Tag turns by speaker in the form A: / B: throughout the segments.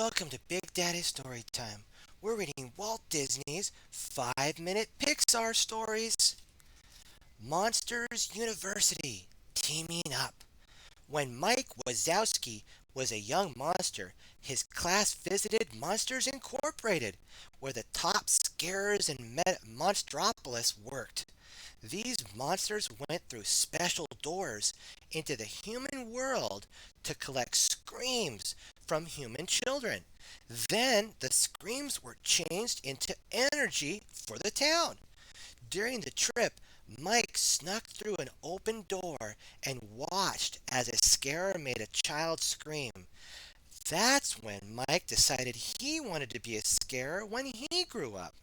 A: Welcome to Big Daddy Story Time. We're reading Walt Disney's 5-minute Pixar stories. Monsters University, teaming up. When Mike Wazowski was a young monster, his class visited Monsters Incorporated, where the top scarers in Monstropolis worked. These monsters went through special doors into the human world to collect screams from human children. Then the screams were changed into energy for the town. During the trip, Mike snuck through an open door and watched as a scarer made a child scream. That's when Mike decided he wanted to be a scarer when he grew up.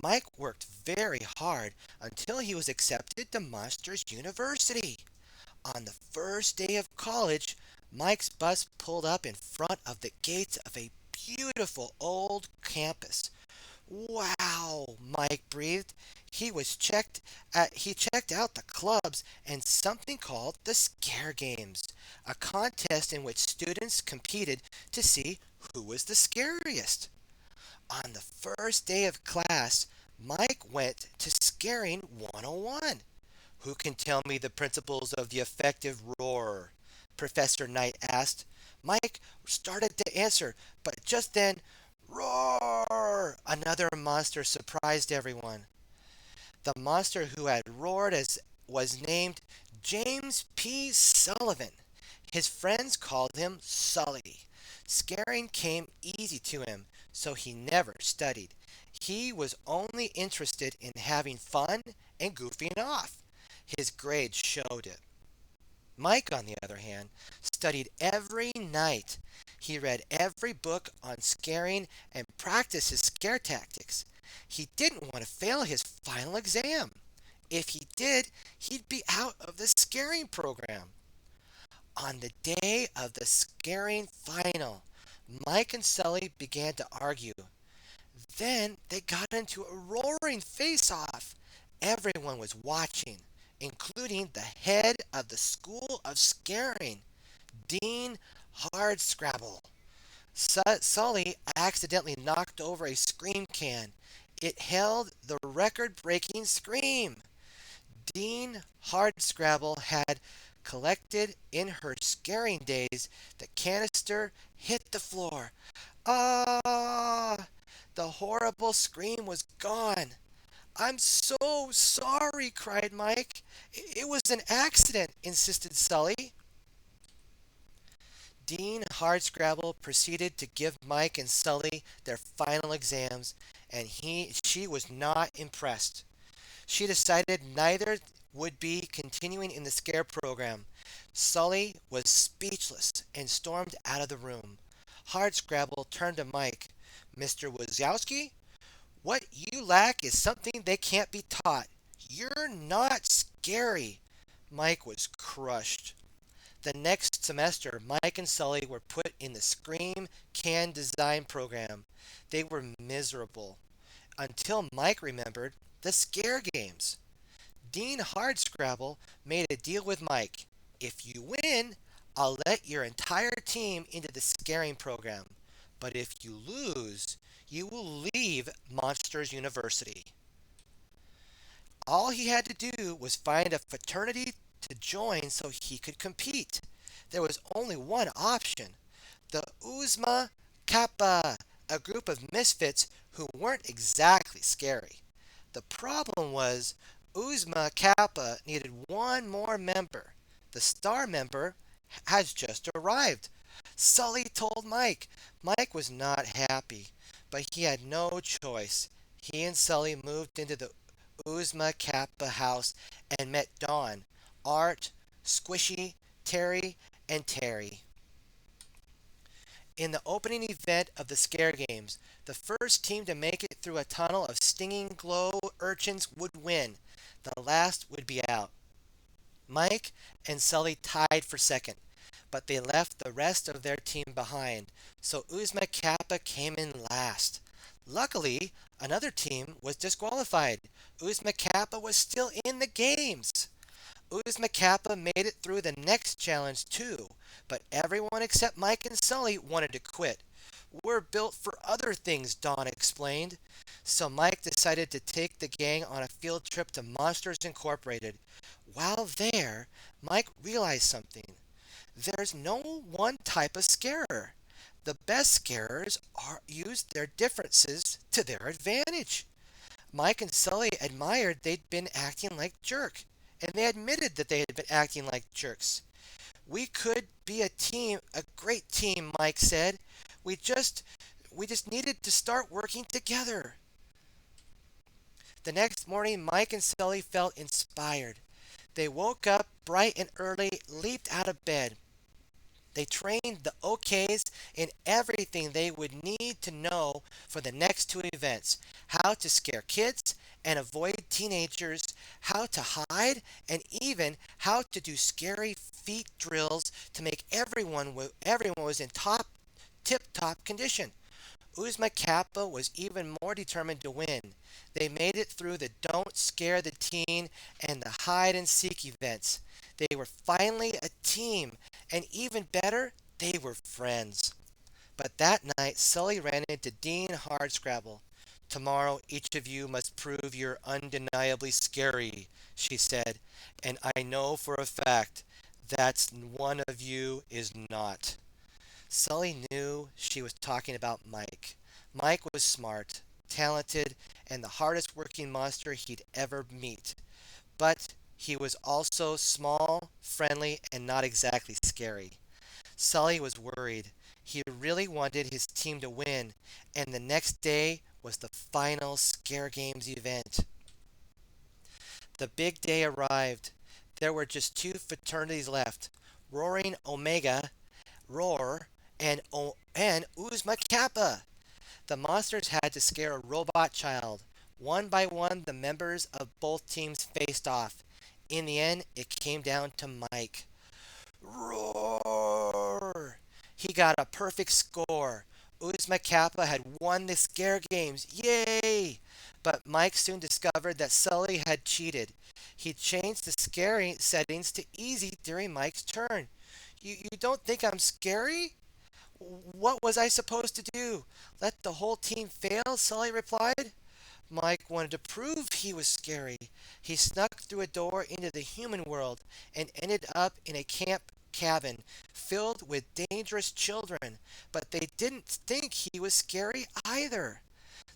A: Mike worked very hard until he was accepted to Monsters University. On the first day of college, Mike's bus pulled up in front of the gates of a beautiful old campus. Wow, Mike breathed. He checked out the clubs and something called the Scare Games, a contest in which students competed to see who was the scariest. On the first day of class, Mike went to Scaring 101. Who can tell me the principles of the effective roar? Professor Knight asked. Mike started to answer, but just then, roar! Another monster surprised everyone. The monster who had roared was named James P. Sullivan. His friends called him Sully. Scaring came easy to him, so he never studied. He was only interested in having fun and goofing off. His grades showed it. Mike, on the other hand, studied every night. He read every book on scaring and practiced his scare tactics. He didn't want to fail his final exam. If he did, he'd be out of the scaring program. On the day of the scaring final, Mike and Sully began to argue. Then they got into a roaring face off. Everyone was watching, including the head of the School of Scaring, Dean Hardscrabble. Sully accidentally knocked over a scream can. It held the record breaking scream. Dean Hardscrabble had collected in her scaring days. The canister hit the floor. Ah! The horrible scream was gone. I'm so sorry, cried Mike. It was an accident, insisted Sully. Dean Hardscrabble proceeded to give Mike and Sully their final exams, and she was not impressed. She decided neither would be continuing in the scare program. Sully was speechless and stormed out of the room. Hardscrabble turned to Mike. Mr. Wazowski, what you lack is something they can't be taught. You're not scary. Mike was crushed. The next semester, Mike and Sully were put in the Scream Can Design program. They were miserable until Mike remembered the scare games. Dean Hardscrabble made a deal with Mike. If you win, I'll let your entire team into the scaring program. But if you lose, you will leave Monsters University. All he had to do was find a fraternity to join so he could compete. There was only one option, the Usma Kappa, a group of misfits who weren't exactly scary. The problem was Usma Kappa needed one more member. The star member has just arrived. Sully told Mike. Mike was not happy, but he had no choice. He and Sully moved into the Uzma Kappa house and met Dawn, Art, Squishy, Terry, and Terry. In the opening event of the Scare Games, the first team to make it through a tunnel of stinging glow urchins would win. The last would be out. Mike and Sully tied for second, but they left the rest of their team behind, so Uzma Kappa came in last. Luckily, another team was disqualified. Uzma Kappa was still in the games. Usma Kappa made it through the next challenge too, but everyone except Mike and Sully wanted to quit. We're built for other things, Don explained. So Mike decided to take the gang on a field trip to Monsters Incorporated. While there, Mike realized something. There's no one type of scarer. The best scarers use their differences to their advantage. Mike and Sully admired they'd been acting like jerks, and they admitted that they had been acting like jerks. We could be a team, a great team, Mike said. We just we just needed to start working together. The next morning, Mike and Sully felt inspired. They woke up bright and early, leaped out of bed. They trained the OKs in everything they would need to know for the next two events: how to scare kids and avoid teenagers, how to hide, and even how to do scary feet drills to make everyone was in tip top condition. Usma Kappa was even more determined to win. They made it through the Don't Scare the Teen and the Hide and Seek events. They were finally a team, and even better, they were friends. But that night, Sully ran into Dean Hardscrabble. Tomorrow, each of you must prove you're undeniably scary, she said, and I know for a fact that's one of you is not. Sully knew she was talking about Mike. Mike was smart, talented, and the hardest working monster he'd ever meet. But he was also small, friendly, and not exactly scary. Sully was worried. He really wanted his team to win, and the next day was the final Scare Games event. The big day arrived. There were just two fraternities left: Roaring Omega, Roar, and Uzma Kappa. The monsters had to scare a robot child. One by one, the members of both teams faced off. In the end, it came down to Mike. Roar! He got a perfect score. Uzma Kappa had won the scare games. Yay! But Mike soon discovered that Sully had cheated. He changed the scary settings to easy during Mike's turn. You don't think I'm scary? What was I supposed to do? Let the whole team fail? Sully replied. Mike wanted to prove he was scary. He snuck through a door into the human world and ended up in a camp cabin filled with dangerous children, but they didn't think he was scary either.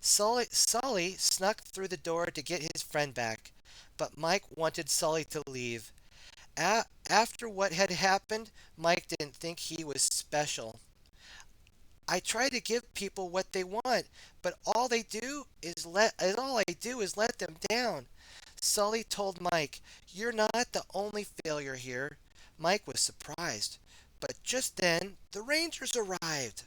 A: Sully snuck through the door to get his friend back, but Mike wanted Sully to leave. After what had happened, Mike didn't think he was special. I try to give people what they want, but all I do is let them down. Sully told Mike, "You're not the only failure here." Mike was surprised, but just then the Rangers arrived.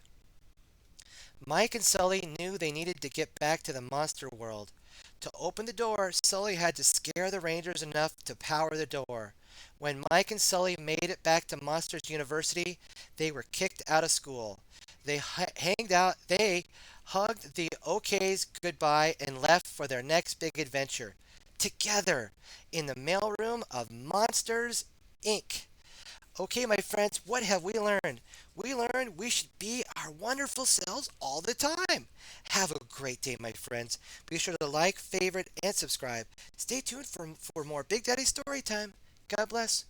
A: Mike and Sully knew they needed to get back to the monster world. To open the door, Sully had to scare the Rangers enough to power the door. When Mike and Sully made it back to Monsters University, they were kicked out of school. They hugged the OKs goodbye and left for their next big adventure. Together in the mailroom of Monsters Inc. Okay, my friends, what have we learned? We learned we should be our wonderful selves all the time. Have a great day, my friends. Be sure to like, favorite, and subscribe. Stay tuned for more Big Daddy Story Time. God bless.